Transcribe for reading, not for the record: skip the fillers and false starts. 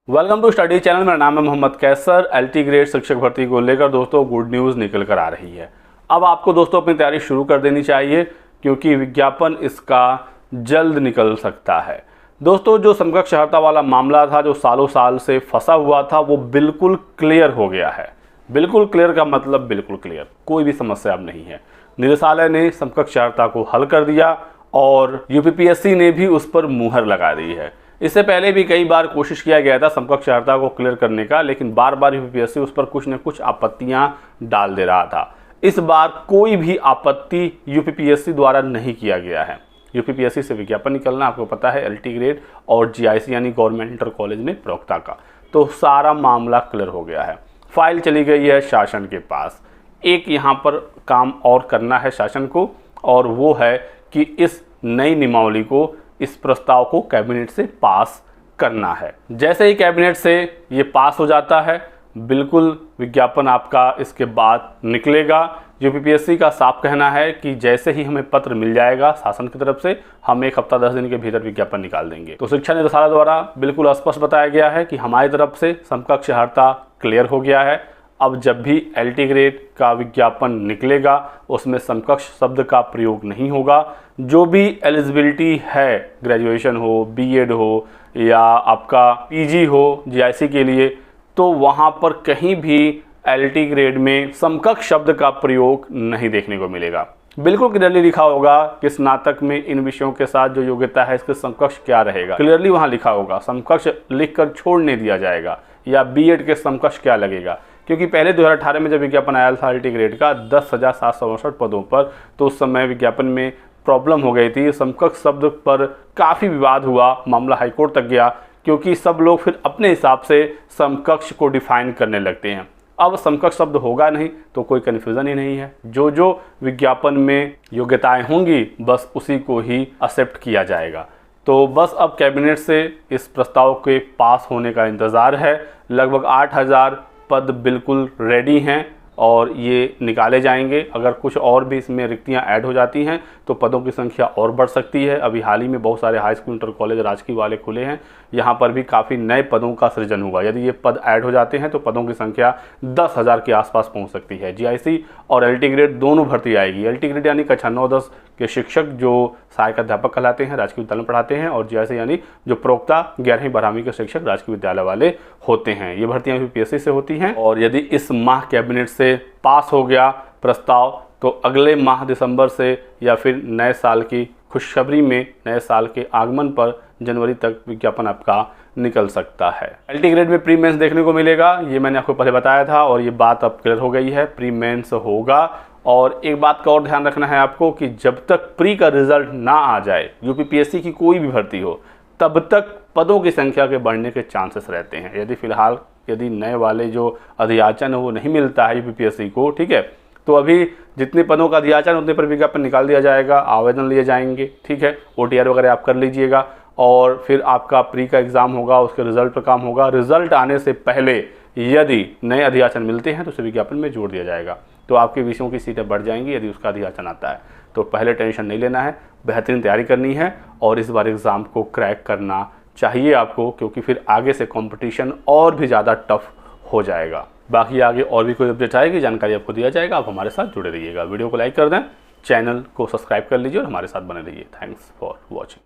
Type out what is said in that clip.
Welcome to study channel. मेरा नाम है मोहम्मद कैसर। एलटी ग्रेड शिक्षक भर्ती को लेकर दोस्तों गुड न्यूज़ निकल कर आ रही है। अब आपको दोस्तों अपनी तैयारी शुरू कर देनी चाहिए क्योंकि विज्ञापन इसका जल्द निकल सकता है। दोस्तों जो समकक्ष अर्हता वाला मामला था, जो सालों साल से फंसा हुआ था, वो बिल्कुल क्लियर हो गया है। बिल्कुल क्लियर का मतलब बिल्कुल क्लियर, कोई भी समस्या अब नहीं है। निदेशालय ने समकक्ष अर्हता को हल कर दिया और यूपीपीएससी ने भी उस पर मुहर लगा दी है। इससे पहले भी कई बार कोशिश किया गया था समकक्ष अर्हता को क्लियर करने का, लेकिन बार बार यूपीपीएससी उस पर कुछ न कुछ आपत्तियां डाल दे रहा था। इस बार कोई भी आपत्ति यूपीपीएससी द्वारा नहीं किया गया है। यूपीपीएससी से विज्ञापन निकलना आपको पता है, एलटी ग्रेड और जीआईसी यानी गवर्नमेंट इंटर कॉलेज में प्रवक्ता का, तो सारा मामला क्लियर हो गया है। फाइल चली गई है शासन के पास। एक यहाँ पर काम और करना है शासन को, और वो है कि इस नई नियमावली को, इस प्रस्ताव को कैबिनेट से पास करना है। जैसे ही कैबिनेट से ये पास हो जाता है, बिल्कुल विज्ञापन आपका इसके बाद निकलेगा। यूपीपीएससी का साफ कहना है कि जैसे ही हमें पत्र मिल जाएगा शासन की तरफ से, हम 1 हफ्ता 10 दिन के भीतर विज्ञापन निकाल देंगे। तो शिक्षा निदेशालय द्वारा बिल्कुल स्पष्ट बताया गया है कि हमारी तरफ से समकक्ष अर्हता क्लियर हो गया है। अब जब भी एलटी ग्रेड का विज्ञापन निकलेगा उसमें समकक्ष शब्द का प्रयोग नहीं होगा। जो भी एलिजिबिलिटी है, ग्रेजुएशन हो, बीएड हो या आपका पीजी हो जीआईसी के लिए, तो वहाँ पर कहीं भी एलटी ग्रेड में समकक्ष शब्द का प्रयोग नहीं देखने को मिलेगा। बिल्कुल क्लियरली लिखा होगा कि स्नातक में इन विषयों के साथ जो योग्यता है इसके समकक्ष क्या रहेगा, क्लियरली वहाँ लिखा होगा। समकक्ष लिखकर छोड़ नहीं दिया जाएगा, या बीएड के समकक्ष क्या लगेगा, क्योंकि पहले 2018 में जब विज्ञापन आया था एलटी ग्रेड का 10,768 पदों पर, तो उस समय विज्ञापन में प्रॉब्लम हो गई थी। समकक्ष शब्द पर काफ़ी विवाद हुआ, मामला हाईकोर्ट तक गया, क्योंकि सब लोग फिर अपने हिसाब से समकक्ष को डिफाइन करने लगते हैं। अब समकक्ष शब्द होगा नहीं तो कोई कन्फ्यूज़न ही नहीं है। जो जो विज्ञापन में योग्यताएं होंगी बस उसी को ही एक्सेप्ट किया जाएगा। तो बस अब कैबिनेट से इस प्रस्ताव के पास होने का इंतज़ार है। लगभग 8,000 पद बिल्कुल रेडी हैं और ये निकाले जाएंगे। अगर कुछ और भी इसमें रिक्तियां ऐड हो जाती हैं तो पदों की संख्या और बढ़ सकती है। अभी हाल ही में बहुत सारे हाई स्कूल, इंटर कॉलेज, राजकीय वाले खुले हैं, यहाँ पर भी काफ़ी नए पदों का सृजन हुआ। यदि ये पद ऐड हो जाते हैं तो पदों की संख्या 10,000 के आसपास पहुँच सकती है। जीआईसी और एलटी ग्रेड दोनों भर्ती आएगी। एलटी ग्रेड यानी कक्षा 9-10 के शिक्षक जो सहायक अध्यापक कहलाते हैं, राजकीय विद्यालय में पढ़ाते हैं, और जीआईसी यानी जो प्रवक्ता 11वीं-12वीं के शिक्षक राजकीय विद्यालय वाले होते हैं। ये भर्तियां यूपीएससी से होती हैं। और यदि इस माह कैबिनेट से पास हो गया प्रस्ताव तो अगले माह दिसंबर से या फिर नए साल की खुशखबरी में, नए साल के आगमन पर जनवरी तक विज्ञापन आपका निकल सकता है। एलटी ग्रेड में प्री मेंस देखने को मिलेगा, ये मैंने आपको पहले बताया था और ये बात अब क्लियर हो गई है। प्री मेंस होगा। और एक बात का और ध्यान रखना है आपको कि जब तक प्री का रिजल्ट ना आ जाए, यूपीपीएससी की कोई भी भर्ती हो, तब तक पदों की संख्या के बढ़ने के चांसेस रहते हैं। यदि फिलहाल नए वाले जो अधियाचन है वो नहीं मिलता है यूपीपीएससी को, ठीक है, तो अभी जितने पदों का अधियाचन उतने पर विज्ञापन निकाल दिया जाएगा, आवेदन लिए जाएंगे, ठीक है, ओटीआर वगैरह आप कर लीजिएगा, और फिर आपका प्री का एग्ज़ाम होगा, उसके रिजल्ट पर काम होगा। रिजल्ट आने से पहले यदि नए अधियाचन मिलते हैं तो उसे विज्ञापन में जोड़ दिया जाएगा, तो आपके विषयों की सीटें बढ़ जाएंगी यदि उसका अधियाचन आता है। तो पहले टेंशन नहीं लेना है, बेहतरीन तैयारी करनी है और इस बार एग्ज़ाम को क्रैक करना चाहिए आपको, क्योंकि फिर आगे से कंपटीशन और भी ज़्यादा टफ हो जाएगा। बाकी आगे और भी कोई अपडेट आएगी, जानकारी आपको दिया जाएगा। आप हमारे साथ जुड़े रहिएगा। वीडियो को लाइक कर दें, चैनल को सब्सक्राइब कर लीजिए और हमारे साथ बने रहिए। Thanks for watching.